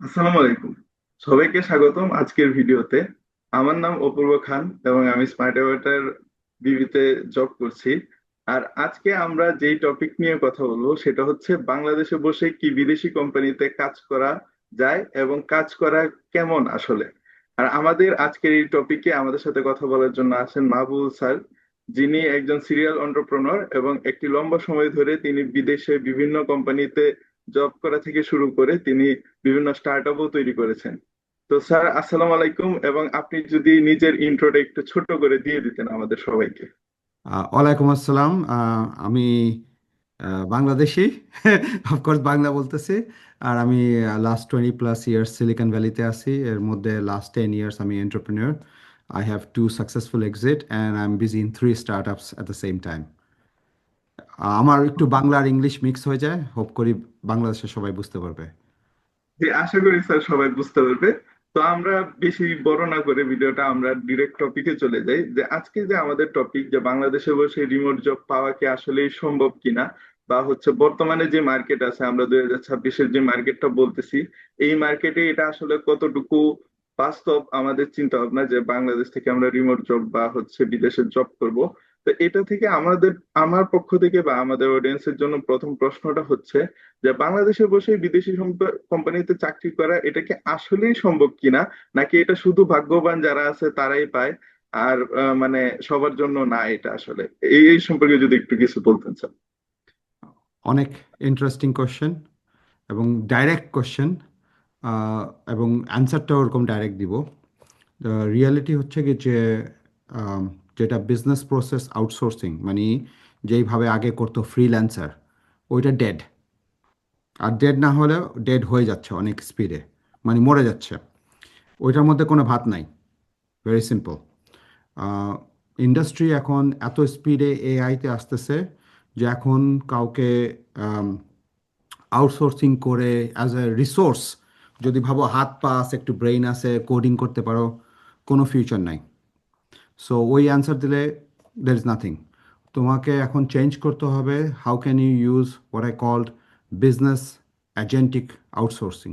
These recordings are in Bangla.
আসসালামু আলাইকুম। সবাইকে স্বাগতম আজকের ভিডিওতে। আমার নাম অপূর্ব খান এবং আমি স্মার্ট অ্যাভাটার বিবিতে জব করছি। আর আজকে আমরা যেই টপিক নিয়ে কথা বলবো সেটা হচ্ছে বাংলাদেশে বসে কি বিদেশি কোম্পানিতে কাজ করা যায় এবং কাজ করা কেমন আসলে। আর আমাদের আজকের এই টপিকে আমাদের সাথে কথা বলার জন্য আছেন মাহবুব স্যার, যিনি একজন সিরিয়াল এন্টারপ্রেনার এবং একটি লম্বা সময় ধরে তিনি বিদেশে বিভিন্ন কোম্পানিতে জব করা থেকে শুরু করে তিনি বিভিন্ন স্টার্ট আপও তৈরি করেছেন। তো স্যার, আসসালামু আলাইকুম, এবং আপনি যদি নিজের ইন্ট্রোটা একটু ছোট করে দিয়ে দিতেন আমাদের সবাইকে। ওয়ালাইকুম আসসালাম। আমি বাংলাদেশি। অফকোর্স বাংলা বলতেছি। আর আমি লাস্ট 20+ ইয়ার্স সিলিকন ভ্যালিতে আছি। এর মধ্যে লাস্ট 10 ইয়ার্স আমি entrepreneur. I have 2 successful exit and I am busy in 3 start আপস অ্যাট দ্য সেম টাইম। আমার একটু বাংলা আর ইংলিশ মিক্স হয়ে যায়, হোপ করি বাংলাদেশের সবাই বুঝতে পারবে। জি, আশা করি স্যার সবাই বুঝতে পারবে। তো আমরা বেশি বড় না করে ভিডিওটা আমরা ডিরেক্ট টপিকে চলে যাই, যে আজকে যে আমাদের টপিক, যে বাংলাদেশে বসে রিমোট জব পাওয়া কি আসলেই সম্ভব কিনা, বা হচ্ছে বর্তমানে যে মার্কেট আছে, আমরা 2026-এর যে মার্কেটটা বলতেছি, এই মার্কেটে এটা আসলে কতটুকু বাস্তব আমাদের চিন্তা ভাবনা যে বাংলাদেশ থেকে আমরা রিমোট জব বা হচ্ছে বিদেশে জব করব। তো এটা থেকে আমার পক্ষ থেকে বা আমাদের অডিয়েন্সের জন্য প্রথম প্রশ্নটা হচ্ছে যে বাংলাদেশে বসে বিদেশি কোম্পানিতে চাকরি করা এটা কি আসলেই সম্ভব কিনা, নাকি এটা শুধু ভাগ্যবান যারা আছে তারাই পায়, আর মানে সবার জন্য না এটা আসলে। এই সম্পর্কে যদি একটু কিছু বলতেন স্যার। অনেক ইন্টারেস্টিং কোশ্চেন এবং ডাইরেক্ট কোশ্চেন, এবং অ্যান্সারটাও ওরকম ডাইরেক্ট দিব। রিয়ালিটি হচ্ছে কি যে আম, যেটা বিজনেস প্রসেস আউটসোর্সিং মানে যেইভাবে আগে করতো ফ্রিল্যান্সার, ওইটা ডেড। আর ডেড না হলেও ডেড হয়ে যাচ্ছে অনেক স্পিডে, মানে মরে যাচ্ছে। ওইটার মধ্যে কোনো ভাত নাই। Very simple. ইন্ডাস্ট্রি এখন এত স্পিডে এআইতে আসতেছে যে এখন কাউকে আউটসোর্সিং করে অ্যাজ এ রিসোর্স, যদি ভাবো হাত পা আছে, একটু ব্রেইন আছে, কোডিং করতে পারো, কোনো ফিউচার নাই। সো ওই অ্যান্সার দিলে দের ইজ নাথিং। তোমাকে এখন চেঞ্জ করতে হবে how can you use what I called business agentic outsourcing.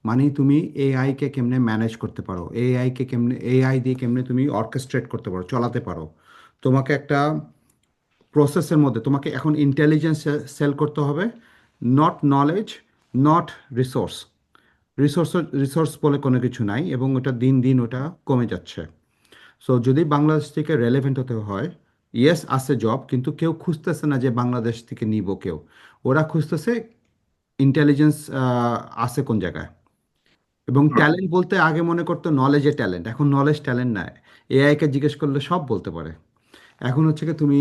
মানে তুমি এআইকে কেমনে ম্যানেজ করতে পারো, এআইকে কেমনে, এআই দিয়ে কেমনে তুমি অর্কেস্ট্রেট করতে পারো, চালাতে পারো। তোমাকে একটা প্রসেসের মধ্যে তোমাকে এখন ইন্টেলিজেন্স সেল করতে হবে, not knowledge, not resource. Resource resource বলে কোনো কিছু নাই এবং ওটা দিন দিন ওটা কমে যাচ্ছে। সো যদি বাংলাদেশ থেকে রেলেভেন্ট হতে হয়, ইয়েস আছে জব, কিন্তু কেউ খুঁজতেছে না যে বাংলাদেশ থেকে নিব কেউ। ওরা খুঁজতেছে ইন্টেলিজেন্স আছে কোন জায়গায়। এবং হুম। ট্যালেন্ট বলতে আগে মনে করতো নলেজে ট্যালেন্ট, এখন নলেজ ট্যালেন্ট নাই। এআইকে জিজ্ঞেস করলে সব বলতে পারে। এখন হচ্ছে কি তুমি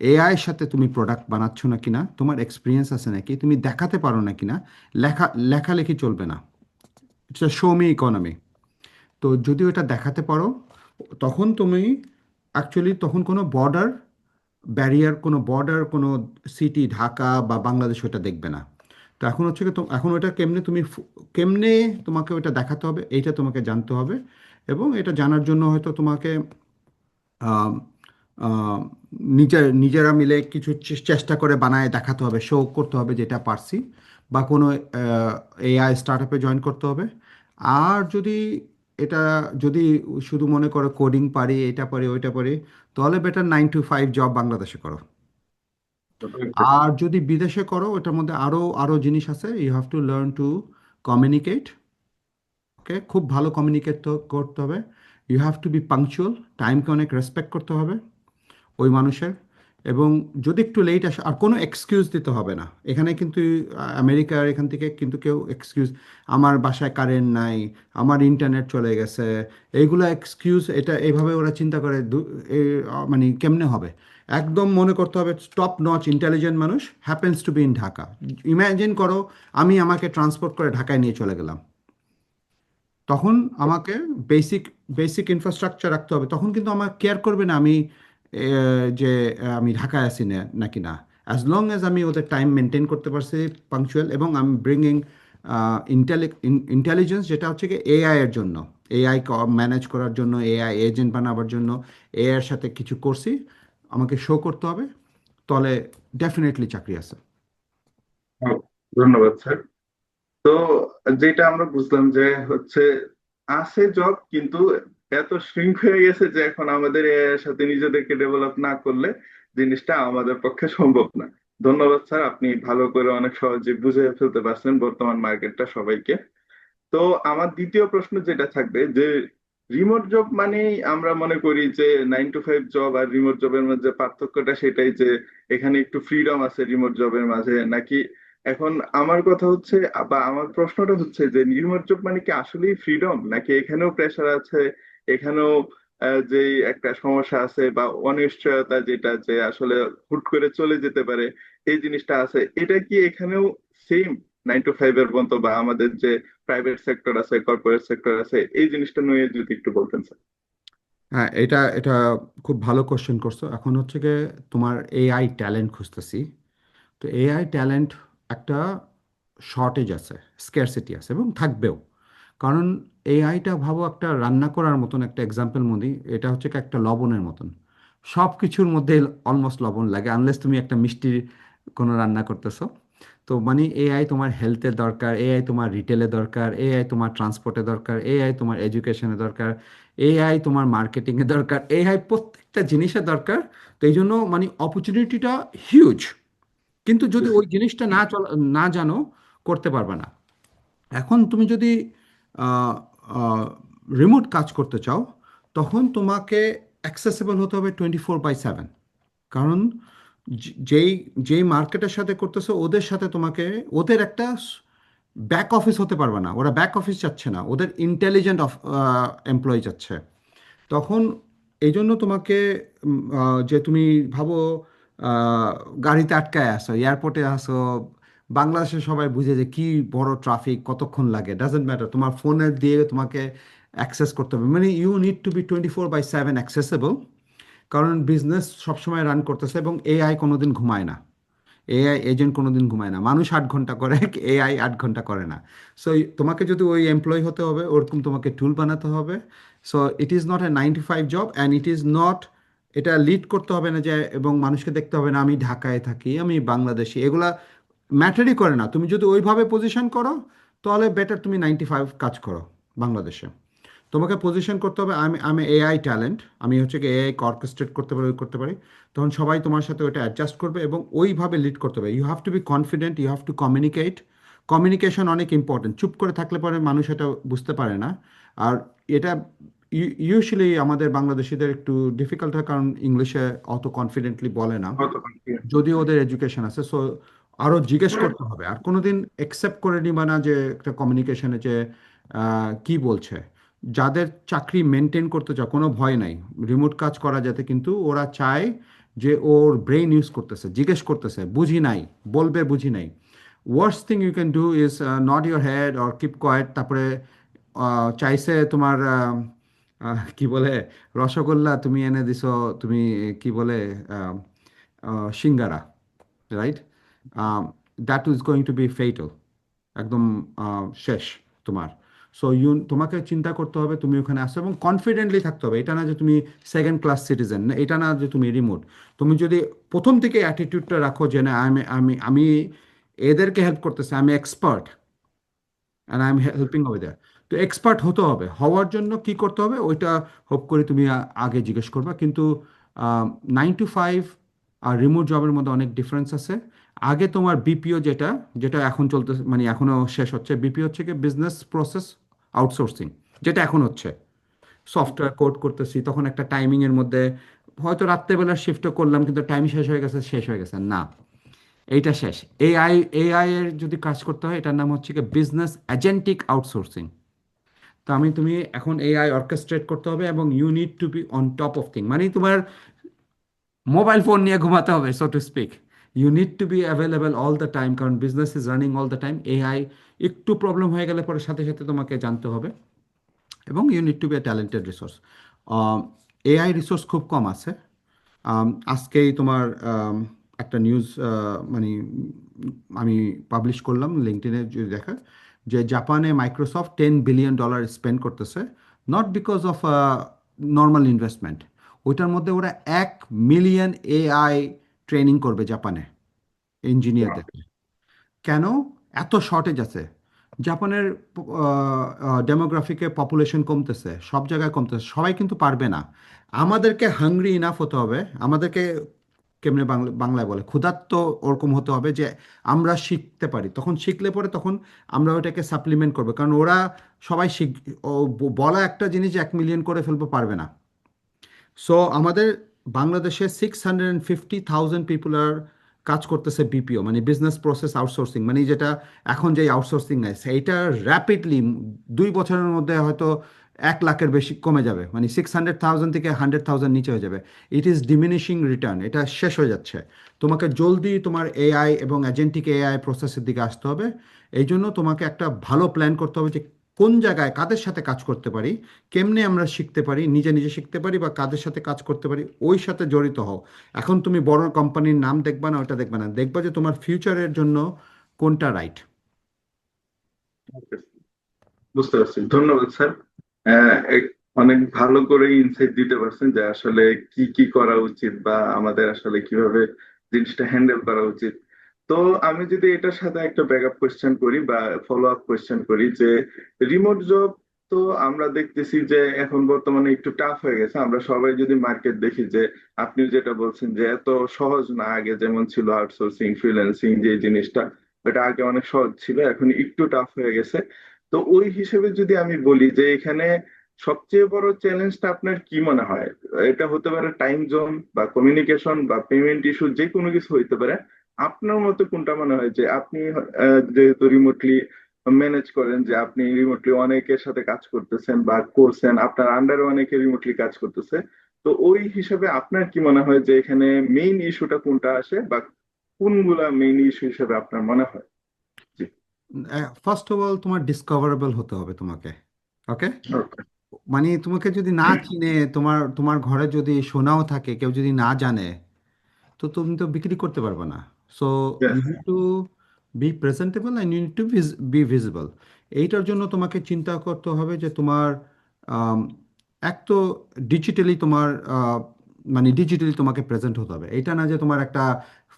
এআইয়ের সাথে তুমি প্রোডাক্ট বানাচ্ছ না কিনা, তোমার এক্সপিরিয়েন্স আছে নাকি, তুমি দেখাতে পারো না কিনা। লেখালেখি চলবে না। It's a show me economy. তো যদি ওটা দেখাতে পারো, তখন তুমি অ্যাকচুয়ালি তখন কোনো বর্ডার ব্যারিয়ার, কোনো বর্ডার, কোনো সিটি ঢাকা বা বাংলাদেশ ওটা দেখবে না। তো এখন হচ্ছে কি এখন ওটা কেমনে তুমি কেমনে তোমাকে ওটা দেখাতে হবে, এইটা তোমাকে জানতে হবে। এবং এটা জানার জন্য হয়তো তোমাকে আম, আম, নিজেরা মিলে কিছু চেষ্টা করে বানায় দেখাতে হবে, শো করতে হবে যেটা পারছি, বা কোনো এআই স্টার্ট আপে জয়েন করতে হবে। আর যদি এটা, যদি শুধু মনে করো কোডিং পারি, এটা পারি, ওইটা পারি, তাহলে বেটার 9 to 5 জব বাংলাদেশে করো। আর যদি বিদেশে করো, ওটার মধ্যে আরও আরও জিনিস আছে। You have to learn to communicate. Okay, খুব ভালো কমিউনিকেট করতে হবে। You have to be punctual, টাইমকে অনেক রেসপেক্ট করতে হবে ওই মানুষের। এবং যদি একটু লেট আসে, আর কোনো এক্সকিউজ দিতে হবে না এখানে কিন্তু। আমেরিকার এখান থেকে কিন্তু কেউ এক্সকিউজ, আমার বাসায় কারেন্ট নাই, আমার ইন্টারনেট চলে গেছে, এইগুলো এক্সকিউজ, এটা এইভাবে ওরা চিন্তা করে মানে কেমনে হবে। একদম মনে করতে হবে টপ নচ ইন্টেলিজেন্ট মানুষ happens to be in Dhaka. Imagine করো আমি আমাকে ট্রান্সপোর্ট করে ঢাকায় নিয়ে চলে গেলাম, তখন আমাকে বেসিক বেসিক ইনফ্রাস্ট্রাকচার রাখতে হবে। তখন কিন্তু আমার কেয়ার করবে না আমি যে আমি ঢাকায় আছি না নাকি না। অ্যাজ লং অ্যাজ আমি ওদের টাইম মেনটেন করতে পারছি পাংচুয়াল, এবং আমি ব্রিঙ্গিং ইন্টেলিজেন্স, যেটা হচ্ছে কি এআই এর জন্য, এআই ম্যানেজ করার জন্য, এআই এজেন্ট বানাবার জন্য এআই এর সাথে কিছু করছি, আমাকে শো করতে হবে। তাহলে ডেফিনেটলি চাকরি আছে। ধন্যবাদ স্যার। তো যেটা আমরা বুঝলাম যে হচ্ছে আছে জব, কিন্তু এত শ্রিঙ্ক হয়ে গেছে যে এখন আমাদের এর সাথে নিজেদেরকে ডেভেলপ না করলে জিনিসটা আমাদের পক্ষে সম্ভব না। ধন্যবাদ স্যার, আপনি ভালো করে অনেক সহজে বুঝে ফেলতে পারছেন বর্তমান মার্কেটটা সবাইকে। তো আমার দ্বিতীয় প্রশ্ন যেটা থাকবে যে রিমোট জব মানেই আমরা মনে করি যে 9 to 5 জব, আর রিমোট জবের মধ্যে পার্থক্যটা সেটাই যে এখানে একটু ফ্রিডম আছে রিমোট জবের মাঝে নাকি? এখন আমার কথা হচ্ছে বা আমার প্রশ্নটা হচ্ছে যে রিমোট জব মানে কি আসলেই ফ্রিডম, নাকি এখানেও প্রেশার আছে, এখানেও যে একটা সমস্যা আছে বা অনিশ্চয়তা, যেটা যে আসলে হুট করে চলে যেতে পারে, এই জিনিসটা আছে, এটা কি এখানেও সেম 9 to 5 এর মতো, বা আমাদের যে প্রাইভেট সেক্টর আছে, কর্পোরেট সেক্টর আছে, এই জিনিসটা নিয়ে যদি একটু বলতেন স্যার। হ্যাঁ, এটা খুব ভালো কোশ্চেন করছো। এখন হচ্ছে গিয়ে তোমার এআই ট্যালেন্ট খুঁজতেছি। তো এআই ট্যালেন্ট একটা শর্টেজ আছে, স্কেরসিটি আছে এবং থাকবেও। কারণ এআইটা ভাবো একটা রান্না করার মতন, একটা এক্সাম্পল মধ্যে এটা হচ্ছে কি একটা লবণের মতন। সব কিছুর মধ্যে অলমোস্ট লবণ লাগে, আনলেস তুমি একটা মিষ্টি কোনো রান্না করতেছো। তো মানে এআই তোমার হেলথের দরকার, এআই তোমার রিটেলে দরকার, এআই তোমার ট্রান্সপোর্টে দরকার, এআই তোমার এডুকেশনে দরকার, এআই তোমার মার্কেটিংয়ে দরকার, এআই প্রত্যেকটা জিনিসের দরকার। তো এই জন্য মানে অপরচুনিটিটা হিউজ। কিন্তু যদি ওই জিনিসটা না জানো, করতে পারবে না। এখন তুমি যদি রিমোট কাজ করতে চাও, তখন তোমাকে অ্যাক্সেসিবল হতে হবে 24/7। কারণ যেই যেই মার্কেটের সাথে করতেছো ওদের সাথে তোমাকে, ওদের একটা ব্যাক অফিস হতে পারবে না, ওরা ব্যাক অফিস চাচ্ছে না, ওদের ইন্টেলিজেন্ট এমপ্লয়ি চাচ্ছে। তখন এই জন্য তোমাকে যে তুমি ভাবো গাড়িতে আটকায় আসো, এয়ারপোর্টে আসো, বাংলাদেশে সবাই বুঝে যে কি বড় ট্রাফিক, কতক্ষণ লাগে, ডাজেন্ট ম্যাটার, তোমার ফোনের দিয়ে তোমাকে অ্যাক্সেস করতে হবে। মানে you need to be 24/7 accessible. কারণ বিজনেস সবসময় রান করতেছে এবং এআই কোনোদিন ঘুমায় না, এআই এজেন্ট কোনোদিন ঘুমায় না। মানুষ 8 ঘন্টা করে, এআই 8 ঘন্টা করে না। সো তোমাকে যদি ওই এমপ্লয় হতে হবে, ওরকম তোমাকে টুল বানাতে হবে। So it is not a 9 to 5 job, and it is not, এটা লিড করতে হবে না যে, এবং মানুষকে দেখতে হবে না আমি ঢাকায় থাকি, আমি বাংলাদেশি, এগুলা ম্যাটারই করে না। তুমি যদি ওইভাবে পজিশন করো, তাহলে বেটার তুমি 95 কাজ করো বাংলাদেশে। তোমাকে পজিশন করতে হবে আমি আমি এআই ট্যালেন্ট, আমি হচ্ছে কি এআই অর্কেস্ট্রেট করতে পারি, ওই করতে পারি। তখন সবাই তোমার সাথে ওটা অ্যাডজাস্ট করবে এবং ওইভাবে লিড করতে হবে। You have to be confident, you have to communicate. Communication অনেক ইম্পর্টেন্ট। চুপ করে থাকলে পরে মানুষ এটা বুঝতে পারে না। আর এটা ইউজুয়ালি আমাদের বাংলাদেশিদের একটু ডিফিকাল্ট হয়, কারণ ইংলিশে অত কনফিডেন্টলি বলে না, কতক্ষণ কি? যদিও ওদের এডুকেশন আছে। সো আরও জিজ্ঞেস করতে হবে। আর কোনোদিন একসেপ্ট করে নিবা না যে একটা কমিউনিকেশনে যে কি বলছে। যাদের চাকরি মেনটেন করতে চায় কোনো ভয় নাই, রিমোট কাজ করা যাতে, কিন্তু ওরা চায় যে ওর ব্রেন ইউজ করতেছে, জিজ্ঞেস করতেছে, বুঝি নাই, বলবে বুঝি নাই। Worst thing you can do is not your head or keep quiet. তারপরে চাইছে তোমার কি বলে, রসগোল্লা তুমি এনে দিছো, তুমি কি বলে সিঙ্গারা, right? That is going to be fatal, একদম শেষ তোমার। সো তোমাকে চিন্তা করতে হবে, তুমি ওখানে আসো এবং কনফিডেন্টলি থাকতে হবে। এটা না যে তুমি সেকেন্ড ক্লাস সিটিজেন, না এটা না যে তুমি রিমোট। তুমি যদি প্রথম থেকে অ্যাটিটিউডটা রাখো যে না, আমি আমি আমি এদেরকে হেল্প করতেছি, আমি expert and I am helping over there. তো এক্সপার্ট হতে হবে, হওয়ার জন্য কি করতে হবে ওইটা হোপ করে তুমি আগে জিজ্ঞেস করবা। কিন্তু 9 to 5 আর রিমোট জবের মধ্যে অনেক ডিফারেন্স আছে। আগে তোমার বিপিও, যেটা যেটা এখন চলতে, মানে এখনো শেষ হচ্ছে, বিপিও হচ্ছে কি বিজনেস প্রসেস আউটসোর্সিং, যেটা এখন হচ্ছে। সফটওয়্যার কোড করতেছি, তখন একটা টাইমিংয়ের মধ্যে হয়তো রাত্রেবেলার শিফটও করলাম, কিন্তু টাইম শেষ হয়ে গেছে, শেষ হয়ে গেছে না, এইটা শেষ। এআই এআই এর যদি কাজ করতে হয়, এটার নাম হচ্ছে কি বিজনেস এজেন্টিক আউটসোর্সিং। তো তুমি এখন এআই অর্কেস্ট্রেট করতে হবে এবং you need to be on top of thing, মানে তোমার মোবাইল ফোন নিয়ে ঘুমাতে হবে, so to speak. You need to be available all the time, কারণ business is running all the time. AI একটু প্রবলেম হয়ে গেলে পরে সাথে সাথে তোমাকে জানতে হবে। এবং you need to be a talented resource. AI resource খুব কম আছে। আজকেই তোমার একটা নিউজ মানে আমি পাবলিশ করলাম লিঙ্কডইনে, যদি দেখা যে জাপানে মাইক্রোসফট $10 বিলিয়ন স্পেন্ড করতেছে, not because of normal investment. ওইটার মধ্যে ওরা 1 মিলিয়ন এআই ট্রেনিং করবে জাপানে, ইঞ্জিনিয়ারদের। কেন? এত শর্টেজ আছে। জাপানের ডেমোগ্রাফিকে পপুলেশন কমতেছে, সব জায়গায় কমতেছে, সবাই কিন্তু পারবে না। আমাদেরকে হাংরি ইনাফ হতে হবে, আমাদেরকে কেমনে বাংলায় বলে ক্ষুধার্ত ওরকম হতে হবে যে আমরা শিখতে পারি, তখন শিখলে পরে তখন আমরা ওটাকে সাপ্লিমেন্ট করবো, কারণ ওরা সবাই বলা একটা জিনিস 1 মিলিয়ন করে ফেলবো পারবে না। সো আমাদের বাংলাদেশে 650,000 পিপুল আর কাজ করতেছে বিপিও, মানে বিজনেস প্রসেস আউটসোর্সিং, মানে যেটা এখন যে আউটসোর্সিং নাই সেইটা র্যাপিডলি 2 বছরের মধ্যে হয়তো 1 লাখের বেশি কমে যাবে, মানে 600,000 থেকে 100,000 নিচে হয়ে যাবে। ইট ইজ ডিমিনিশিং রিটার্ন, এটা শেষ হয়ে যাচ্ছে। তোমাকে জলদি তোমার এআই এবং এজেন্টিক এআই প্রসেসের দিকে আসতে হবে। এই জন্য তোমাকে একটা ভালো প্ল্যান করতে হবে যে কোন জায়গায় কাদের সাথে কাজ করতে পারি, কেমনে আমরা শিখতে পারি, নিজে নিজে শিখতে পারি বা কাদের সাথে কাজ করতে পারি, ওই সাথে জড়িত হও। এখন তুমি বড় কোম্পানির নাম দেখবা না, ওটা দেখবা না, দেখবা যে তোমার ফিউচারের জন্য কোনটা রাইট। বুঝতে পারছি, ধন্যবাদ স্যার। অনেক ভালো করে ইনসাইট দিতে পারছেন যে আসলে কি কি করা উচিত বা আমাদের আসলে কিভাবে জিনিসটা হ্যান্ডেল করা উচিত। তো আমি যদি এটার সাথে একটা ব্যাকআপ কোয়েশ্চেন করি বা ফলো আপ কোয়েশ্চেন করি যে রিমোট জব, তো আমরা দেখতেছি যে এখন বর্তমানে একটু টাফ হয়ে গেছে। আমরা সবাই যদি মার্কেট দেখি যে আপনি যেটা বলছেন যে এত সহজ না, আগে যেমন ছিল আউটসোর্সিং ফ্রিল্যান্সিং যে জিনিসটা, এটা আগে অনেক সহজ ছিল, এখন একটু টাফ হয়ে গেছে। তো ওই হিসেবে যদি আমি বলি যে এখানে সবচেয়ে বড় চ্যালেঞ্জটা আপনার কি মনে হয়? এটা হতে পারে টাইম জোন বা কমিউনিকেশন বা পেমেন্ট ইস্যু, যে কোনো কিছু হইতে পারে। আপনার মতে কোনটা মনে হয় যে আপনি যেহেতু রিমোটলি ম্যানেজ করেন, যে আপনি রিমোটলি অনেকের সাথে কাজ করতেছেন বা করছেন, আপনার আন্ডারে অনেকে রিমোটলি কাজ করতেছে, তো ওই হিসাবে আপনার কি মনে হয় যে এখানে মেইন ইস্যুটা কোনটা আসে বা কোনগুলা মেইন ইস্যু হিসেবে আপনার মনে হয়? জি। ফার্স্ট অফ অল তোমার ডিসকভারেবল হতে হবে তোমাকে, ওকে? ওকে। মানে তোমাকে যদি না চিনে, তোমার তোমার ঘরে যদি সোনাও থাকে, কেউ যদি না জানে, তো তুমি তো বিক্রি করতে পারবে না। So you need to be presentable and you need to be visible. এইটার জন্য তোমাকে চিন্তা করতে হবে যে তোমার আম, এক তো ডিজিটালি তোমার মানে ডিজিটালি তোমাকে প্রেজেন্ট হতে হবে। এটা না যে তোমার একটা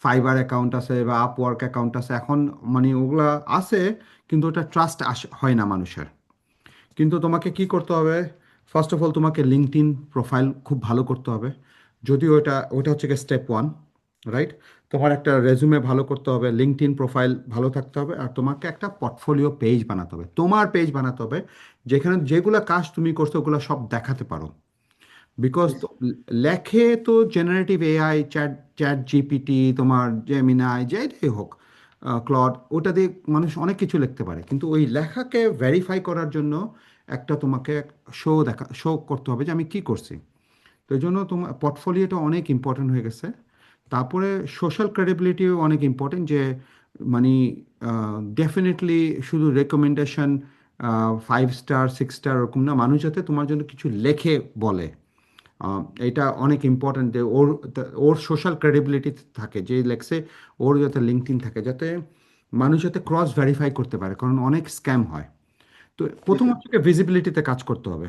ফাইবার অ্যাকাউন্ট আছে বা আপওয়ার্ক অ্যাকাউন্ট আছে, এখন মানে ওগুলা আছে, কিন্তু ওটা ট্রাস্ট হয় না মানুষের। কিন্তু তোমাকে কি করতে হবে? ফার্স্ট অফ অল তোমাকে লিঙ্কডইন প্রোফাইল খুব ভালো করতে হবে। যদিও ওটা ওটা হচ্ছে গিয়ে স্টেপ 1, রাইট? তোমার একটা রেজুমে ভালো করতে হবে, লিঙ্কডইন প্রোফাইল ভালো থাকতে হবে, আর তোমাকে একটা পোর্টফোলিও পেজ বানাতে হবে, তোমার পেজ বানাতে হবে, যেখানে যেগুলো কাজ তুমি করছো ওগুলো সব দেখাতে পারো। বিকজ লেখে তো generative AI, chat chat GPT, তোমার জেমিনাই, যেটাই হোক, ক্লড, ওটা দিয়ে মানুষ অনেক কিছু লিখতে পারে, কিন্তু ওই লেখাকে ভেরিফাই করার জন্য একটা তোমাকে শো করতে হবে যে আমি কি করছি। তো এই জন্য তোমার পোর্টফোলিওটা অনেক ইম্পর্টেন্ট হয়ে গেছে। তারপরে সোশ্যাল ক্রেডিবিলিটিও অনেক ইম্পর্টেন্ট, যে মানে ডেফিনেটলি শুধু রেকমেন্ডেশন 5 স্টার 6 স্টার ওরকম না, মানুষ যাতে তোমার জন্য কিছু লেখে বলে। এটা অনেক ইম্পর্ট্যান্ট যে ওর ওর সোশ্যাল ক্রেডিবিলিটি থাকে, যে লেখছে ওর যাতে লিঙ্কডইন থাকে, যাতে মানুষ যাতে ক্রস ভেরিফাই করতে পারে, কারণ অনেক স্ক্যাম হয়। তো প্রথম হচ্ছে ভিজিবিলিটিতে কাজ করতে হবে।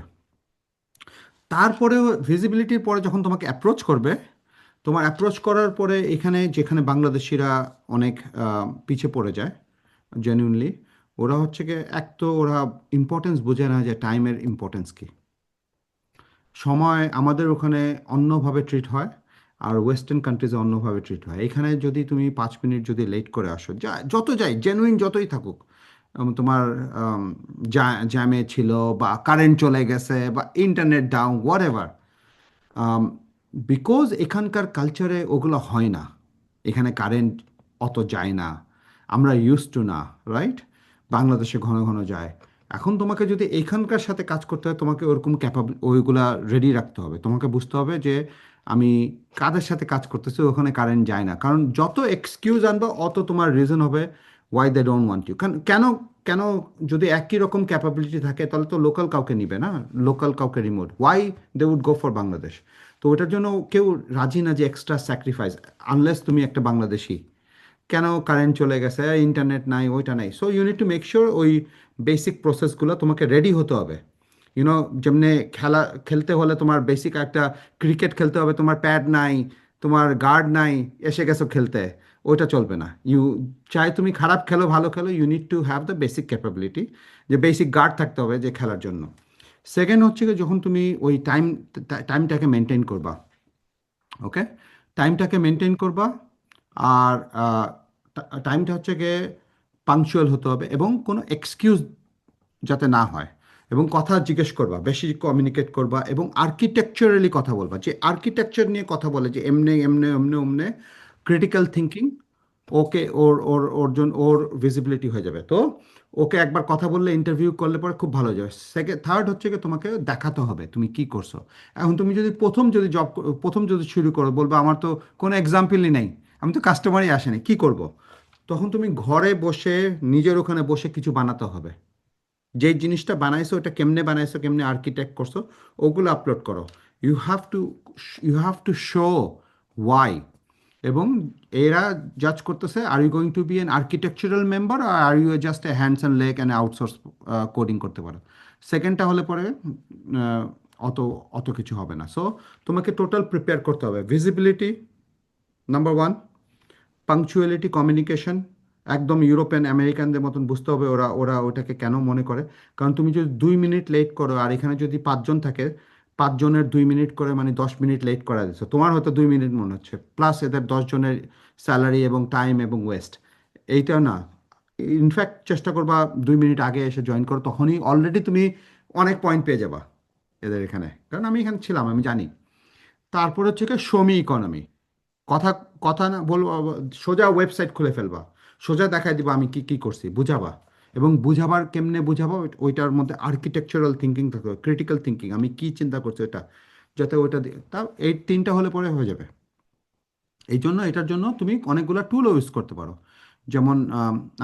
তারপরেও ভিজিবিলিটির পরে যখন তোমাকে অ্যাপ্রোচ করবে, তোমার অ্যাপ্রোচ করার পরে এখানে যেখানে বাংলাদেশিরা অনেক পিছে পড়ে যায় জেনুইনলি, ওরা হচ্ছে গিয়ে এক তো ওরা ইম্পর্টেন্স বোঝে না যে টাইমের ইম্পর্টেন্স কী। সময় আমাদের ওখানে অন্যভাবে ট্রিট হয়, আর ওয়েস্টার্ন কান্ট্রিজে অন্যভাবে ট্রিট হয়। এখানে যদি তুমি 5 মিনিট যদি লেট করে আসো, যা যত যাই জেনুইন যতই থাকুক, তোমার জ্যামে ছিল বা কারেন্ট চলে গেছে বা internet down what ever, because এখানকার কালচারে ওগুলো হয় না। এখানে কারেন্ট অত যায় না, আমরা ইউজ টু না, রাইট? বাংলাদেশে ঘন ঘন যায়। এখন তোমাকে যদি এখানকার সাথে কাজ করতে হয়, তোমাকে ওরকম ওইগুলা রেডি রাখতে হবে। তোমাকে বুঝতে হবে যে আমি কাদের সাথে কাজ করতেছি, ওখানে কারেন্ট যায় না, কারণ যত এক্সকিউজ আনবে অত তোমার রিজন হবে why they don't want you. কেন কেন যদি একই রকম ক্যাপাবিলিটি থাকে তাহলে তো লোকাল কাউকে নিবে না, লোকাল কাউকে remote, why they would go for Bangladesh? তো ওটার জন্য কেউ রাজি না যে এক্সট্রা স্যাক্রিফাইস, আনলেস তুমি একটা বাংলাদেশি। কেন কারেন্ট চলে গেছে, ইন্টারনেট নাই, ওইটা নাই, so you need to make sure ওই বেসিক প্রসেসগুলো তোমাকে রেডি হতে হবে। ইউনো, যেমনি খেলতে হলে তোমার বেসিক একটা ক্রিকেট খেলতে হবে, তোমার প্যাড নাই, তোমার গার্ড নাই, এসে গেছো খেলতে, ওটা চলবে না। চাই তুমি খারাপ খেলো ভালো খেলো, you need to have the basic capability, যে বেসিক গার্ড থাকতে হবে যে খেলার জন্য। সেকেন্ড হচ্ছে কি, যখন তুমি ওই টাইমটাকে মেনটেন করবা, ওকে, টাইমটাকে মেনটেন করবা। আর টাইমটা হচ্ছে গিয়ে পাংচুয়াল হতে হবে, এবং কোনো এক্সকিউজ যাতে না হয়, এবং কথা জিজ্ঞেস করবা, বেশি কমিউনিকেট করবা, এবং আর্কিটেকচারালি কথা বলবা, যে আর্কিটেকচার নিয়ে কথা বলে যে এমনে এমনে এমনে এমনে, ক্রিটিক্যাল থিঙ্কিং। ওকে, ওর ওর ওর জন্য ওর ভিজিবিলিটি হয়ে যাবে। তো ওকে একবার কথা বললে, ইন্টারভিউ করলে পরে খুব ভালো যাবে। সেকেন্ড থার্ড হচ্ছে কি, তোমাকে দেখাতে হবে তুমি কি করছো। এখন তুমি যদি প্রথম যদি শুরু করো, বলবে আমার তো কোনো এক্সাম্পলই নেই, আমি তো কাস্টমারই আসেনি, কি করব। তখন তুমি ঘরে বসে, নিজের ওখানে বসে কিছু বানাতে হবে। যে জিনিসটা বানাইছো ওটা কেমনে বানাইছো, কেমনে আর্কিটেক্ট করছো, ওগুলো আপলোড করো। You have to you have to show why. এবং এরা জাজ করতেছে, are you going to be an architectural member, আর are you just a hands and leg and outsource coding করতে পারো। সেকেন্ডটা হলে পরে আহ, অত অত কিছু হবে না। সো তোমাকে টোটাল প্রিপেয়ার করতে হবে। Visibility number one, punctuality, communication. একদম ইউরোপিয়ান আমেরিকানদের মতন বুঝতে হবে ওরা ওরা ওটাকে কেন মনে করে। কারণ তুমি যদি 2 মিনিট লেট করো, আর এখানে যদি 5 জন থাকে, 5 জনের 2 মিনিট করে মানে 10 মিনিট লেট করা দিচ্ছে, তোমার হয়তো 2 মিনিট মনে হচ্ছে, প্লাস এদের 10 জনের স্যালারি এবং টাইম এবং ওয়েস্ট। এইটা না। ইনফ্যাক্ট চেষ্টা করবা 2 মিনিট আগে এসে জয়েন করো, তখনই অলরেডি তুমি অনেক পয়েন্ট পেয়ে যাবা এদের এখানে, কারণ আমি এখানে ছিলাম, আমি জানি। তারপর হচ্ছে কি, শমি ইকোনমি। কথা কথা না বলবো, সোজা ওয়েবসাইট খুলে ফেলবা, সোজা দেখাই দিবা আমি কি কি করছি, বুঝাবা। এবং বুঝাবার কেমনে বুঝাবো, ওইটার মধ্যে আর্কিটেকচারাল থিঙ্কিং থাকবে, ক্রিটিক্যাল থিঙ্কিং, আমি কি চিন্তা করছি এটা, যাতে ওইটা দিয়ে তা এই তিনটা হলে পরে হয়ে যাবে। এই জন্য এটার জন্য তুমি অনেকগুলো টুলও ইউজ করতে পারো। যেমন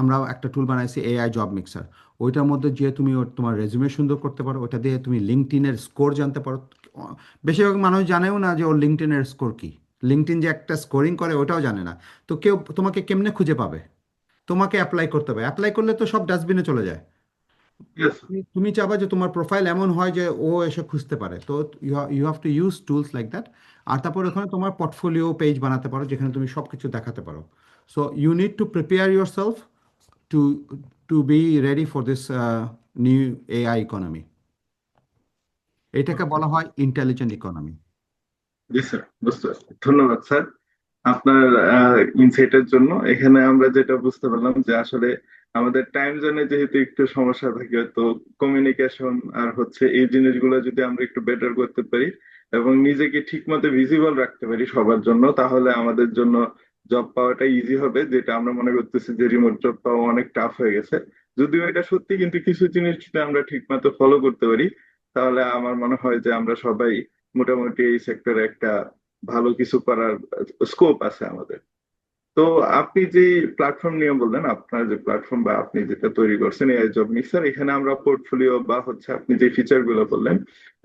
আমরা একটা টুল বানাইছি, এআই জব মিক্সার। ওইটার মধ্যে যে তুমি তোমার রেজুমে সুন্দর করতে পারো, ওটা দিয়ে তুমি লিঙ্কডইনের স্কোর জানতে পারো। বেশিরভাগ মানুষ জানেও না যে ওর লিঙ্কডইনের স্কোর কি। লিঙ্কডইন যে একটা স্কোরিং করে ওটাও জানে না। তো কেউ তোমাকে কেমনে খুঁজে পাবে? তোমাকে অ্যাপ্লাই করতে হবে, অ্যাপ্লাই করলে তো সব ডাস্টবিনে চলে যায়। ইয়েস। তুমি চাবা যে তোমার প্রোফাইল এমন হয় যে ও এসে খুঁজতে পারে, তো you have to use tools like that. আর তারপর ওখানে তোমার পোর্টফোলিও পেজ বানাতে পারো, যেখানে তুমি সব কিছু দেখাতে পারো। So you need to prepare yourself to to be ready for this new AI economy. এটাকে বলা হয় ইন্টেলিজেন্ট ইকোনমি। জি স্যার, বুঝতে পারছি। ধন্যবাদ স্যার আপনার ইনসাইটের জন্য। এখানে আমরা যেটা বুঝতে পারলাম যে আসলে আমাদের টাইম জোনে যেহেতু একটু সমস্যা থাকে, তো কমিউনিকেশন আর হচ্ছে এই জিনিসগুলো যদি আমরা একটু বেটার করতে পারি এবং নিজেকে ঠিক মতো ভিজিবল রাখতে পারি সবার জন্য, তাহলে আমাদের জন্য জব পাওয়াটা ইজি হবে। যেটা আমরা মনে করতেছি যে রিমোট জব পাওয়া অনেক টাফ হয়ে গেছে, যদিও এটা সত্যি, কিন্তু কিছু জিনিস যদি আমরা ঠিক মতো ফলো করতে পারি, তাহলে আমার মনে হয় যে আমরা সবাই মোটামুটি এই সেক্টরে একটা ভালো কিছু করার স্কোপ আছে আমাদের। তো আপনি যে প্ল্যাটফর্ম নিয়ে বললেন, আপনার যে প্ল্যাটফর্ম বা আপনি যেটা তৈরি করছেন এআই জব মিক্সার, এখানে আমরা পোর্টফোলিও বা হচ্ছে আপনি যে ফিচার গুলো বললেন,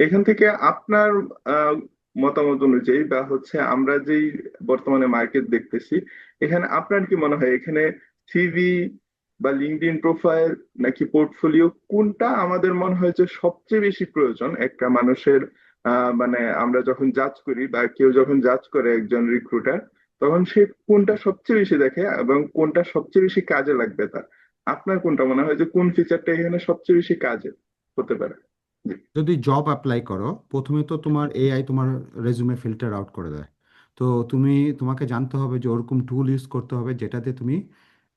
এখান থেকে আপনার আহ, মতামত অনুযায়ী বা হচ্ছে আমরা যেই বর্তমানে মার্কেট দেখতেছি, এখানে আপনার কি মনে হয় এখানে সিভি বা লিঙ্কডইন প্রোফাইল নাকি পোর্টফোলিও, কোনটা আমাদের মনে হয় যে সবচেয়ে বেশি প্রয়োজন একটা মানুষের? মানে আমরা যখন জাজ করি বা কেউ যখন জাজ করে একজন রিক্রুটার, তখন সে কোনটা সবচেয়ে বেশি দেখে এবং কোনটা সবচেয়ে বেশি কাজে লাগবে তার? আপনার কোনটা মনে হয় যে কোন ফিচারটা এখানে সবচেয়ে বেশি কাজে হতে পারে? জি। যদি জব অ্যাপ্লাই করো, প্রথমে তো তোমার এআই তোমার রেজুমে ফিল্টার আউট করে দেয়। তো তোমাকে জানতে হবে যে ওরকম টুল ইউজ করতে হবে যেটাতে তুমি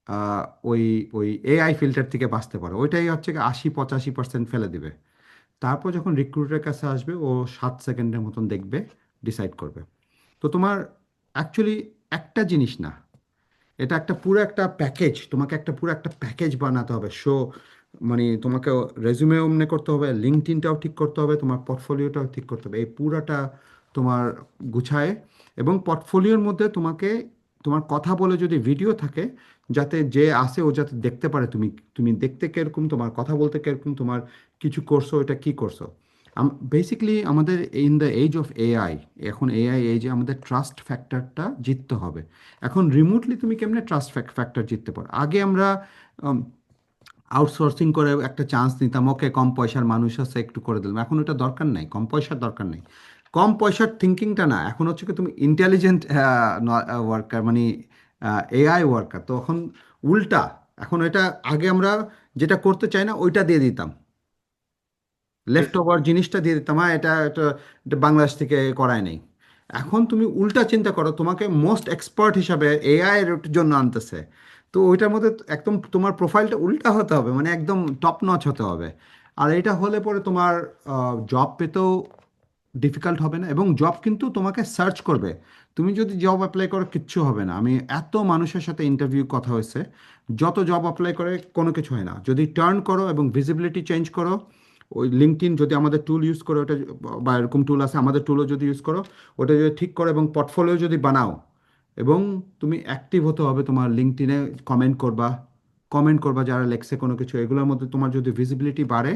আহ, ওই ওই এআই ফিল্টার থেকে বাঁচতে পারো। ওইটাই হচ্ছে কি 80-85% ফেলে দিবে। তারপর যখন রিক্রুটের কাছে আসবে, ও 7 সেকেন্ডের মতন দেখবে, ডিসাইড করবে। তো তোমার অ্যাকচুয়ালি একটা জিনিস না, এটা একটা পুরো একটা প্যাকেজ, তোমাকে একটা পুরো একটা প্যাকেজ বানাতে হবে। মানে তোমাকে রেজুমে অমনে করতে হবে, লিঙ্কডইনটাও ঠিক করতে হবে, তোমার পোর্টফোলিওটাও ঠিক করতে হবে, এই পুরাটা তোমার গুছায়। এবং পোর্টফোলিওর মধ্যে তোমাকে তোমার কথা বলে যদি ভিডিও থাকে, যাতে যে আসে ও যাতে দেখতে পারে তুমি তুমি দেখতে কিরকম, তোমার কথা বলতে কিরকম, তোমার কিছু করছো, এটা কি করছো। বেসিক্যালি আমাদের in the age of AI, এখন এআই এজে আমাদের ট্রাস্ট ফ্যাক্টরটা জিততে হবে। এখন রিমোটলি তুমি কেমনে ট্রাস্ট ফ্যাক্টর জিততে পারো? আগে আমরা আউটসোর্সিং করে একটা চান্স নিতাম, ওকে কম পয়সার মানুষ আছে একটু করে দিলাম। এখন ওটা দরকার নাই, কম পয়সার দরকার নেই। কম পয়সার থিঙ্কিংটা না, এখন হচ্ছে কি তুমি ইন্টেলিজেন্ট ওয়ার্কার, মানে এআই ওয়ার্কার। তো এখন উল্টা, এখন এটা আগে আমরা যেটা করতে চাই না ওইটা দিয়ে দিতাম, লেফট ওভার জিনিসটা দিয়ে দিতাম, হ্যাঁ এটা এটা এটা বাংলাদেশ থেকে করায় নেই। এখন তুমি উল্টা চিন্তা করো, তোমাকে মোস্ট এক্সপার্ট হিসাবে এআই এর জন্য আনতেছে, তো ওইটার মধ্যে একদম তোমার প্রোফাইলটা উল্টা হতে হবে, মানে একদম টপ নচ হতে হবে। আর এটা হলে পরে তোমার জব পেতেও ডিফিকাল্ট হবে না, এবং জব কিন্তু তোমাকে সার্চ করবে। তুমি যদি জব অ্যাপ্লাই করো কিচ্ছু হবে না। আমি এত মানুষের সাথে ইন্টারভিউ কথা হয়েছে, যত জব অ্যাপ্লাই করে কোনো কিছু হয় না। যদি টার্ন করো এবং ভিজিবিলিটি চেঞ্জ করো, ওই লিঙ্কডইন যদি আমাদের টুল ইউজ করো ওটা, বা এরকম টুল আছে আমাদের টুলও যদি ইউজ করো, ওটা যদি ঠিক করো এবং পোর্টফোলিও যদি বানাও, এবং তুমি অ্যাক্টিভ হতে হবে, তোমার লিঙ্কডইনে কমেন্ট করবা, কমেন্ট করবা যারা লেখছে কোনো কিছু, এগুলোর মধ্যে তোমার যদি ভিজিবিলিটি বাড়ে,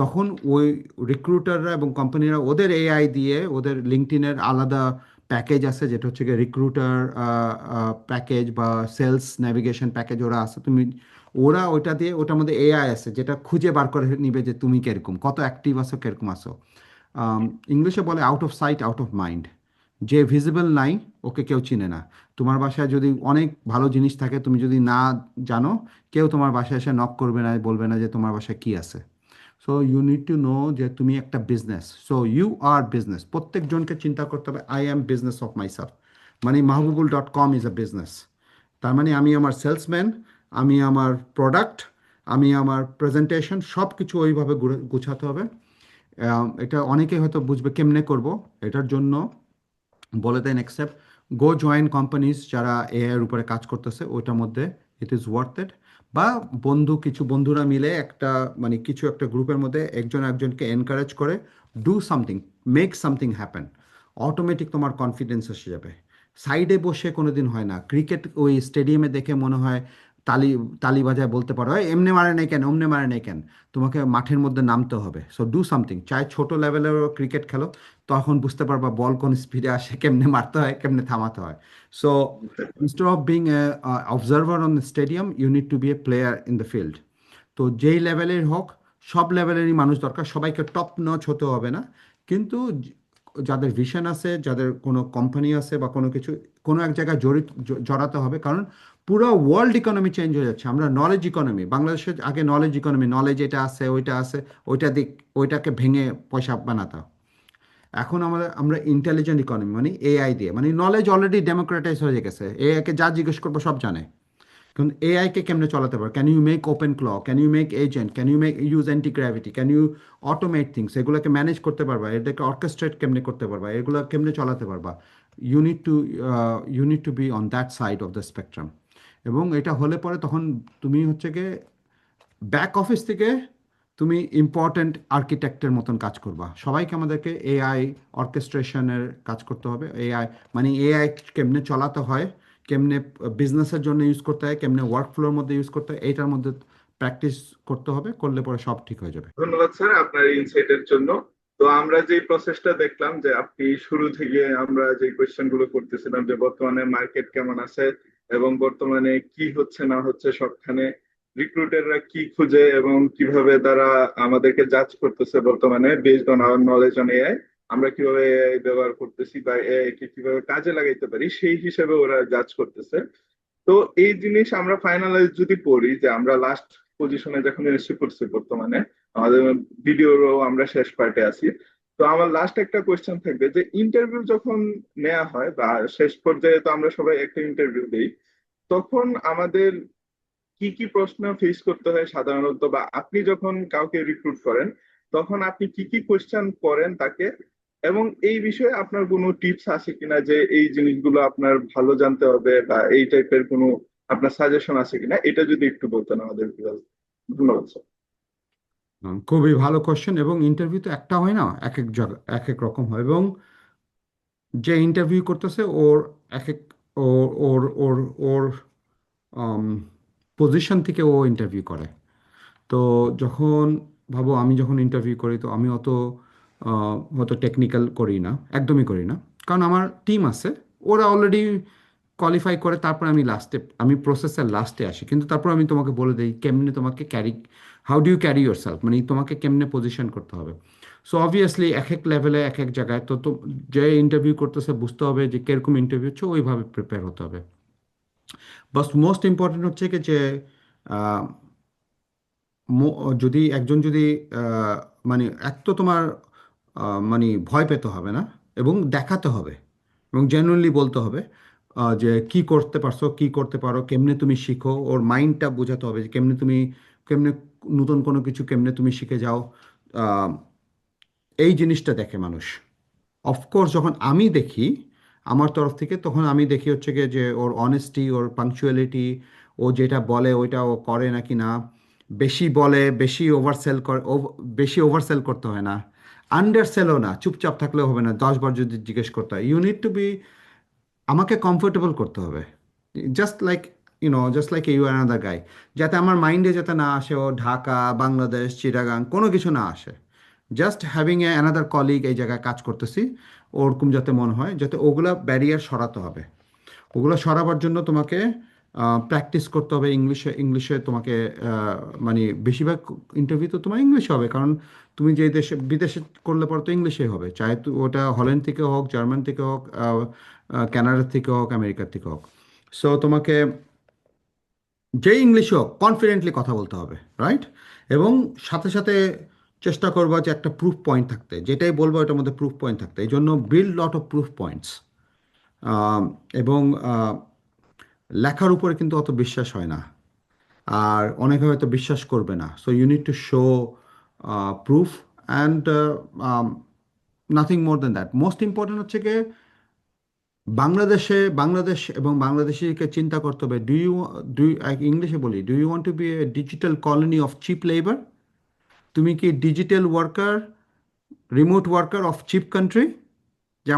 তখন ওই রিক্রুটাররা এবং কোম্পানিরা ওদের এআই দিয়ে, ওদের লিঙ্কডইনের আলাদা প্যাকেজ আছে যেটা হচ্ছে গিয়ে রিক্রুটার প্যাকেজ বা সেলস নেভিগেশন প্যাকেজ ওরা আছে, তুমি ওরা ওইটা দিয়ে, ওটার মধ্যে এআই আছে যেটা খুঁজে বার করে নিবে যে তুমি কিরকম, কত অ্যাক্টিভ আছো, কিরকম আছো। ইংলিশে বলে out of sight out of mind. যে ভিজিবল নাই ওকে কেউ চিনে না। তোমার বাসায় যদি অনেক ভালো জিনিস থাকে, তুমি যদি না জানো, কেউ তোমার বাসায় এসে নক করবে না, বলবে না যে তোমার বাসায় কি আছে। So you need to know যে তুমি একটা business, so you are business. প্রত্যেকজনকে চিন্তা করতে হবে I am business of myself, মানে mahbubul.com ইজ আ বিজনেস। তার মানে আমি আমার সেলসম্যান, আমি আমার প্রোডাক্ট, আমি আমার প্রেজেন্টেশন সব কিছু ওইভাবে গুছাতে হবে। এটা অনেকেই হয়তো বুঝবে কেমনে করব। এটার জন্য বলে দেন অ্যাকসেপ্ট, গো জয়েন কোম্পানিজ যারা এআই এর উপরে কাজ করতেছে, ওইটার মধ্যে ইট ইজ ওয়ার্থ ইট। বা কিছু বন্ধুরা মিলে একটা, মানে কিছু একটা গ্রুপের মধ্যে একজন একজনকে এনকারেজ করে do something, make something happen, automatic তোমার কনফিডেন্স এসে যাবে। সাইডে বসে কোনো দিন হয় না। ক্রিকেট ওই স্টেডিয়ামে দেখে মনে হয় তালি তালি বাজায় বলতে পারো, "এই, এমনি মারে নাই কেন, অমনে মারে নাই কেন"। তোমাকে মাঠের মধ্যে নামতে হবে। সো ডু সামথিং, চাই ছোট লেভেলেরও ক্রিকেট খেলো, তখন বুঝতে পারবা বল কোন স্পিডে আসে, কেমনে মারতে হয়, কেমনে থামাতে হয়। So instead of being a observer on the stadium, you need to be a player in the field. তো যেই লেভেলের হোক, সব লেভেলেরই মানুষ দরকার, সবাইকে টপ নচ হতে হবে না। কিন্তু যাদের ভিশন আছে, যাদের কোনো কোম্পানি আছে বা কোনো কিছু, কোনো এক জায়গায় জড়াতে হবে, কারণ পুরো ওয়ার্ল্ড ইকোনমি চেঞ্জ হয়ে যাচ্ছে। আমরা নলেজ ইকোনমি, বাংলাদেশের আগে নলেজ ইকোনমি, নলেজ এটা আছে ওইটা আছে, ওইটা দিক, ওইটাকে ভেঙে পয়সা বানাতাম। এখন আমরা ইন্টেলিজেন্ট ইকোনমি, মানে এআই দিয়ে, মানে নলেজ অলরেডি ডেমোক্রেটাইজ হয়ে গেছে, এআইকে যা জিজ্ঞেস করবো সব জানে। কিন্তু এআইকে কেমনে চালাতে পারো, can you make open claw, can you make agent, can you make use anti gravity, can you automate things, এগুলোকে ম্যানেজ করতে পারবা, এটাকে অর্কেস্ট্রেট কেমনে করতে পারবা, এগুলো কেমনে চালাতে পারবা। You need to you need to be on that side of the spectrum. এবং এটা হলে পরে তখন তুমি হচ্ছে গিয়ে ব্যাক অফিস থেকে তুমি ইম্পর্ট্যান্ট আর্কিটেক্টের মতন কাজ করবা। সবাইকে আমাদেরকে এআই অর্কেস্ট্রেশনের কাজ করতে হবে। এআই মানে এআই কেমনে চালাতে হয়, কেমনে বিজনেসের জন্য ইউজ করতে হয়, কেমনে ওয়ার্ক ফ্লোর মধ্যে ইউজ করতে হয়, এইটার মধ্যে প্র্যাকটিস করতে হবে, করলে পরে সব ঠিক হয়ে যাবে। ধন্যবাদ স্যার আপনার ইনসাইটের জন্য। তো আমরা যে প্রসেসটা দেখলাম যে আপনি শুরু থেকে আমরা যে কোয়েশ্চেন গুলো করতেছিলাম যে বর্তমানে মার্কেট কেমন আছে এবং বর্তমানে কি হচ্ছে না হচ্ছে সবখানে, রিক্রুটাররা কি খুঁজে এবং কিভাবে তারা আমাদেরকে জাজ করতেছে বর্তমানে based on our knowledge on AI, আমরা কিভাবে এআই ব্যবহার করতেছি বা এআই কে কিভাবে কাজে লাগাইতে পারি সেই হিসেবে ওরা জাজ করতেছে। তো এই জিনিস আমরা ফাইনালাইজ যদি করি যে আমরা লাস্ট পজিশনে যখন এসে করছি বর্তমানে, আমাদের ভিডিওরও আমরা শেষ পার্টে আছি। তো আমার লাস্ট একটা কোয়েশ্চেন থাকবে যে ইন্টারভিউ যখন নেওয়া হয় বা শেষ পর্যায়ে তো আমরা সবাই একটা ইন্টারভিউ দিই, তখন আমাদের কি কি প্রশ্ন ফেস করতে হয় সাধারণত, বা আপনি যখন কাউকে রিক্রুট করেন তখন আপনি কি কি কোয়েশ্চেন করেন তাকে, এবং এই বিষয়ে আপনার কোনো টিপস আছে কিনা যে এই জিনিসগুলো আপনার ভালো জানতে হবে বা এই টাইপের কোনো আপনার সাজেশন আছে কিনা, এটা যদি একটু বলতেন আমাদের viewers। ধন্যবাদ স্যার। খুবই ভালো কোশ্চেন। এবং ইন্টারভিউ তো একটা হয় না, এক এক জায়গা এক এক রকম হয়, এবং যে ইন্টারভিউ করতেছে ওর এক এক, ওর ওর ওর ওর পজিশন থেকে ও ইন্টারভিউ করে। তো যখন ভাবো আমি যখন ইন্টারভিউ করি, তো আমি অত টেকনিক্যাল করি না, একদমই করি না। কারণ আমার টিম আছে, ওরা অলরেডি কোয়ালিফাই করে, তারপর আমি লাস্টে, আমি প্রসেসের লাস্টে আসি। কিন্তু তারপর আমি তোমাকে বলে দিই কেমনে তোমাকে carry, how do you carry yourself, মানে তোমাকে কেমনে পজিশন করতে হবে। সো অবভিয়াসলি এক এক লেভেলে এক এক জায়গায়, তো যে ইন্টারভিউ করতেছে বুঝতে হবে যে কিরকম ইন্টারভিউ হচ্ছে, ওইভাবে প্রিপেয়ার হতে হবে। বাস মোস্ট ইম্পর্টেন্ট হচ্ছে কি যে আহ, যদি একজন যদি আহ, মানে এক তো তোমার মানে ভয় পেতে হবে না, এবং দেখাতে হবে, এবং জেনুইনলি বলতে হবে যে কি করতে পারছো, কি করতে পারো, কেমনে তুমি শিখো, ওর মাইন্ডটা বোঝাতে হবে যে কেমনে তুমি, কেমনে নতুন কোনো কিছু কেমনে তুমি শিখে যাও। আহ, এই জিনিসটা দেখে মানুষ। অফকোর্স যখন আমি দেখি আমার তরফ থেকে, তখন আমি দেখি হচ্ছে গিয়ে যে ওর অনেস্টি, ওর পাংচুয়ালিটি, ও যেটা বলে ওইটা ও করে নাকি না, বেশি বলে, বেশি ওভারসেল করে, বেশি ওভারসেল করতে হয় না, আন্ডারসেলও না, চুপচাপ থাকলেও হবে না, 10 বার যদি জিজ্ঞেস করতে হয়। ইউ নিড টু বি, আমাকে কমফোর্টেবল করতে হবে, just like just like you another guy, যাতে আমার মাইন্ডে যাতে না আসে ও ঢাকা, বাংলাদেশ, চিটাগাং, কোনো কিছু না আসে। Just having a another colleague, এই জায়গায় কাজ করতেছি, ওরকম যাতে মনে হয়, যাতে ওগুলা ব্যারিয়ার সরাতে হবে। ওগুলো সরাবার জন্য তোমাকে প্র্যাকটিস করতে হবে ইংলিশে। ইংলিশে তোমাকে মানে বেশিরভাগ ইন্টারভিউ তো তোমার ইংলিশে হবে, কারণ তুমি যে দেশে বিদেশে করলে পরে তো ইংলিশেই হবে, চাहे ওটা হল্যান্ড থেকে হোক, জার্মান থেকে হোক, কানাডা থেকে হোক, আমেরিকার থেকে হোক। সো তোমাকে যে ইংলিশে হোক কনফিডেন্টলি কথা বলতে হবে, রাইট? এবং সাথে সাথে চেষ্টা করবা যে একটা প্রুফ পয়েন্ট থাকতে, যেটাই বলবো এটার মধ্যে প্রুফ পয়েন্ট থাকতে, এই জন্য build lot of proof points. এবং লেখার উপরে কিন্তু অত বিশ্বাস হয় না, আর অনেকে হয়তো বিশ্বাস করবে না। So you need to show proof, and nothing more than that. Most important হচ্ছে কি, বাংলাদেশ এবং বাংলাদেশিকে চিন্তা করতে হবে, ডু ইংলিশে বলি, do you want to be a digital colony of cheap labour? তুমি কি digital worker, remote worker of cheap country, যে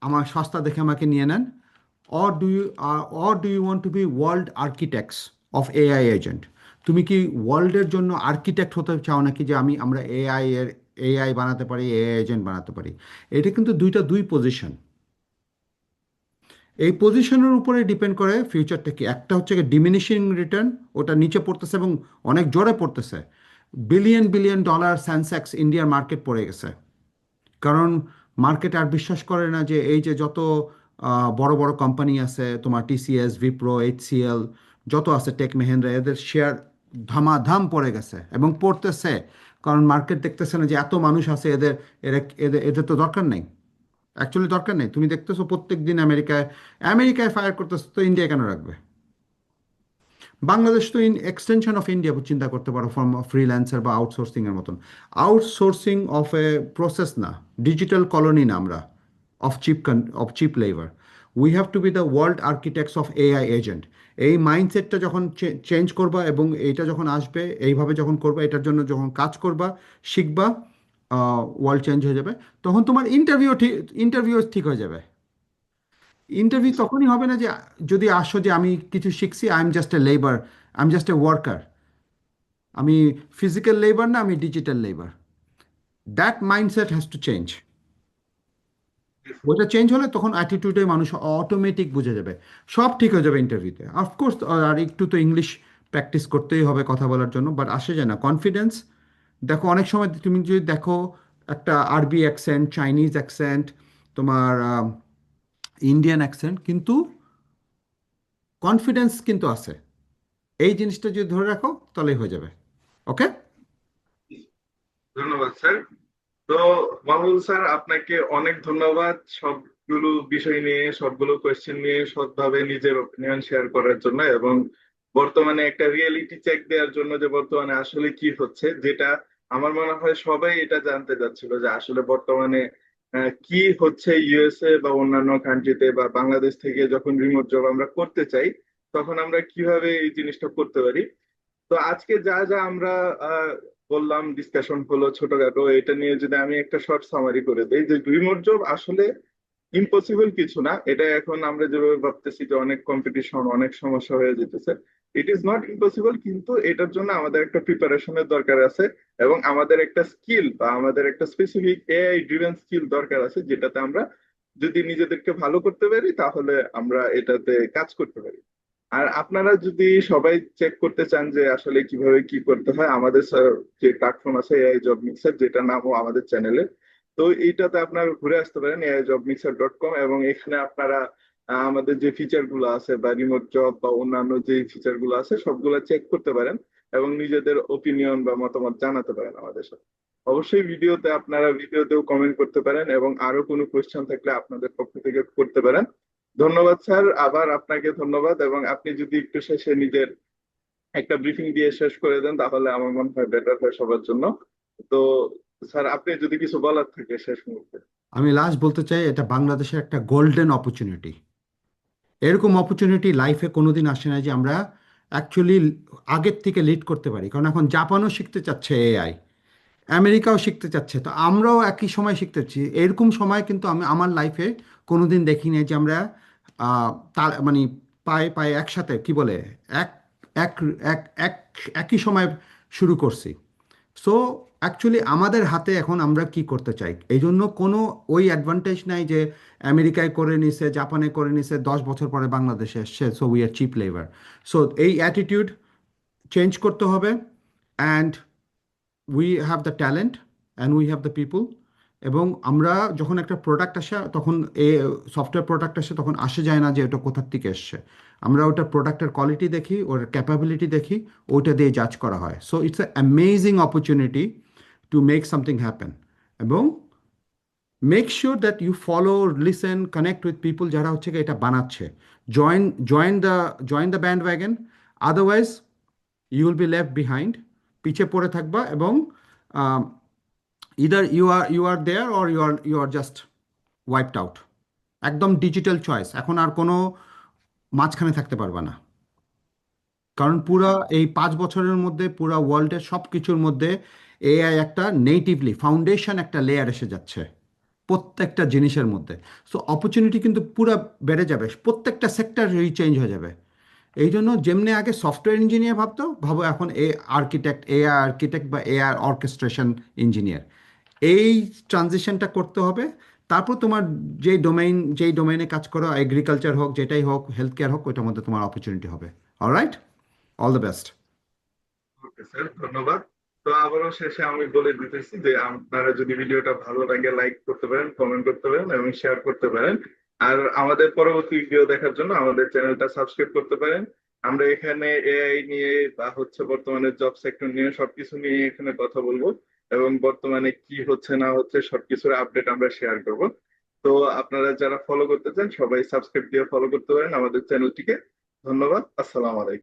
আমার সস্তা দেখে আমাকে নিয়ে নেন? Or do you want to be world architects of AI agent? তুমি কি ওয়ার্ল্ডের জন্য আর্কিটেক্ট হতে চাও নাকি, যে আমরা এআই বানাতে পারি, এআই এজেন্ট বানাতে পারি? এটা কিন্তু দুই পজিশন। এই পজিশনের উপরে ডিপেন্ড করে ফিউচারটা কি। একটা হচ্ছে ডিমিনিশিং রিটার্ন, ওটা নিচে পড়তেছে এবং অনেক জোরে পড়তেছে। বিলিয়ন বিলিয়ন ডলার সেন্সেক্স ইন্ডিয়ার মার্কেট পড়ে গেছে, কারণ মার্কেট আর বিশ্বাস করে না যে এই যে যত বড় বড় কোম্পানি আছে, তোমার টিসিএস, উইপ্রো, এইচসিএল, যত আছে, টেক মহিন্দ্রা, এদের শেয়ার ধামাধাম পড়ে গেছে এবং পড়তেছে। কারণ মার্কেট দেখতেছে না যে এত মানুষ আছে, এদের এদের এদের এদের তো দরকার নেই, অ্যাকচুয়ালি দরকার নেই। তুমি দেখতেছো প্রত্যেক দিন আমেরিকায় আমেরিকায় ফায়ার করতেছে, তো ইন্ডিয়া কেন রাখবে? বাংলাদেশ তো এক্সটেনশন অফ ইন্ডিয়া চিন্তা করতে পারো, ফ্রম ফ্রিল্যান্সার বা আউটসোর্সিং এর মতন। আউটসোর্সিং অফ এ প্রসেস না, ডিজিটাল কলোনি না আমরা, of cheap labour. We have to be the world architects of AI agent. এই মাইন্ডসেটটা যখন চেঞ্জ করবা, এবং এইটা যখন আসবে, এইভাবে যখন করবা, এটার জন্য যখন কাজ করবা, শিখবা, ওয়ার্ল্ড চেঞ্জ হয়ে যাবে। তখন তোমার ইন্টারভিউ ঠিক হয়ে যাবে। ইন্টারভিউ তখনই হবে না যে, যদি আসো যে আমি কিছু শিখছি, I am just a labour, I am just a worker, আমি ফিজিক্যাল লেবার না, আমি digital labour. That mindset has to change. ওটা চেঞ্জ হলে তখন অ্যাটিটিউডে মানুষ অটোমেটিক বুঝে যাবে, সব ঠিক হয়ে যাবে ইন্টারভিউতে। অফকোর্স আর একটু তো ইংলিশ প্র্যাকটিস করতেই হবে কথা বলার জন্য, বাট আসে যায় না কনফিডেন্স। দেখো অনেক সময় তুমি যদি দেখো, একটা আরবি অ্যাকসেন্ট, চাইনিজ অ্যাকসেন্ট, তোমার ইন্ডিয়ান অ্যাকসেন্ট, কিন্তু কনফিডেন্স কিন্তু আছে। এই জিনিসটা যদি ধরে রাখো, তাহলেই হয়ে যাবে। ওকে। ধন্যবাদ স্যার। তো মাহবুব স্যার, আপনাকে অনেক ধন্যবাদ সবগুলো বিষয় নিয়ে, সবগুলো কোয়েশ্চেন নিয়ে সৎভাবে নিজের ওপিনিয়ন শেয়ার করার জন্য, এবং বর্তমানে একটা রিয়েলিটি চেক দেওয়ার জন্য যে বর্তমানে আসলে কি হচ্ছে, যেটা আমার মনে হয় সবাই এটা জানতে চাচ্ছিল যে আসলে বর্তমানে কি হচ্ছে ইউএসএ বা অন্যান্য কান্ট্রিতে, বা বাংলাদেশ থেকে যখন রিমোট জব আমরা করতে চাই, তখন আমরা কিভাবে এই জিনিসটা করতে পারি। তো আজকে যা যা আমরা আহ, বললাম, ডিসকাশন হলো ছোটখাটো, এটা নিয়ে যদি আমি একটা শর্ট সামারি করে দিই, যে রিমোট জব আসলে ইম্পসিবল কিছু না। এটা এখন আমরা যেভাবে ভাবতেছি যে অনেক কম্পিটিশন, অনেক সমস্যা হয়ে যেতেছে, ইট ইজ নট ইম্পসিবল, কিন্তু এটার জন্য আমাদের একটা প্রিপারেশনের দরকার আছে, এবং আমাদের একটা স্কিল বা আমাদের একটা স্পেসিফিক এআই ড্রিভেন স্কিল দরকার আছে, যেটাতে আমরা যদি নিজেদেরকে ভালো করতে পারি, তাহলে আমরা এটাতে কাজ করতে পারি। আর আপনারা যদি সবাই চেক করতে চান যে আসলে কিভাবে কি করতে হয়, আমাদের যে প্ল্যাটফর্ম আছে এআই জব মিক্সার, যেটা নামও আমাদের চ্যানেলে, তো এইটাতে আপনারা ঘুরে আসতে পারেন, AIjobmixer.com, এবং এখানে আপনারা আমাদের যে ফিচার গুলো আছে বা রিমোট জব বা অন্যান্য যে ফিচার গুলো আছে সবগুলো চেক করতে পারেন এবং নিজেদের ওপিনিয়ন বা মতামত জানাতে পারেন আমাদের সাথে। অবশ্যই ভিডিওতেও কমেন্ট করতে পারেন এবং আরো কোনো কোয়েশ্চেন থাকলে আপনাদের পক্ষ থেকে করতে পারেন। ধন্যবাদ স্যার, আবার আপনাকে ধন্যবাদ। এবং আপনি যদি একটু শেষে নিজের একটা ব্রিফিং দিয়ে শেষ করে দেন তাহলে আমার মনে হয় বেটার হয় সবার জন্য। তো স্যার, আপনি যদি কিছু বলার থাকে শেষ মুহূর্তে। আমি লাস্ট বলতে চাই, এটা বাংলাদেশের একটা গোল্ডেন অপরচুনিটি। এরকম অপরচুনিটি লাইফে কোনোদিন আসে না যে আমরা অ্যাকচুয়ালি আগের থেকে লিড করতে পারি, কারণ এখন জাপানও শিখতে চাচ্ছে এআই, আমেরিকাও শিখতে চাচ্ছে, তো আমরাও একই সময় শিখতে চাচ্ছি। এরকম সময় কিন্তু আমি আমার লাইফে কোনোদিন দেখিনি যে আমরা তার মানে পায়ে পায়ে একসাথে কি বলে এক এক এক এক একই সময় শুরু করছি। সো অ্যাকচুয়ালি আমাদের হাতে এখন আমরা কি করতে চাই, এই জন্য কোনো ওই অ্যাডভান্টেজ নাই যে আমেরিকায় করে নিছে, জাপানে করে নিছে, 10 বছর পরে বাংলাদেশে এসছে, so we are cheap labour. So এই অ্যাটিটিউড চেঞ্জ করতে হবে। And we have the talent and we have the people. এবং আমরা যখন একটা প্রোডাক্ট আসে তখন সফটওয়্যার প্রোডাক্ট আসে তখন আসে যায় না যে ওটা কোথার থেকে এসছে। আমরা ওটা প্রোডাক্টের কোয়ালিটি দেখি, ওর ক্যাপাবিলিটি দেখি, ওইটা দিয়ে জাজ করা হয়। So it's a amazing opportunity to make something happen. এবং make sure that you follow, listen, connect with people যারা হচ্ছে কি এটা বানাচ্ছে। Join join the join the bandwagon. Otherwise you will be left behind, পিছিয়ে পড়ে থাকবা। এবং either you are there or you are just wiped out. একদম ডিজিটাল চয়েস, এখন আর কোনো মাঝখানে থাকতে পারবা না। কারণ পুরা এই 5 বছরের মধ্যে পুরা ওয়ার্ল্ডের সব কিছুর মধ্যে এআই একটা নেটিভলি ফাউন্ডেশন, একটা লেয়ার এসে যাচ্ছে প্রত্যেকটা জিনিসের মধ্যে। সো অপরচুনিটি কিন্তু পুরা বেড়ে যাবে, প্রত্যেকটা সেক্টর চেঞ্জ হয়ে যাবে। এই জন্য যেমনি আগে সফটওয়্যার ইঞ্জিনিয়ার ভাবতো, ভাবো এখন এআই আর্কিটেক্ট বা এআই অর্কেস্ট্রেশন ইঞ্জিনিয়ার। এই ট্রানজিশনটা করতে হবে। তারপর তোমার যেই ডোমেইনে কাজ করো, এগ্রিকালচার হোক, যেটাই হোক, হেলথ কেয়ার হোক, ওইটার মধ্যে তোমার অপরচুনিটি হবে। Alright, all the best. Okay sir, ধন্যবাদ। তো আবারও শেষে আমি বলে দিতেছি যে আপনারা যদি ভিডিওটা ভালো লাগে লাইক করতে পারেন, কমেন্ট করতে পারেন এবং শেয়ার করতে পারেন। আর আমাদের পরবর্তী ভিডিও দেখার জন্য আমাদের চ্যানেলটা সাবস্ক্রাইব করতে পারেন। আমরা এখানে এআই নিয়ে বা হচ্ছে বর্তমানে জব সেক্টর নিয়ে সবকিছু নিয়ে এখানে কথা বলবো এবং বর্তমানে কি হচ্ছে না হচ্ছে সবকিছুর আপডেট আমরা শেয়ার করব। তো আপনারা যারা ফলো করতে চান সবাই সাবস্ক্রাইব দিয়ে ফলো করতে পারেন আমাদের চ্যানেলটিকে। ধন্যবাদ। আসসালামু আলাইকুম।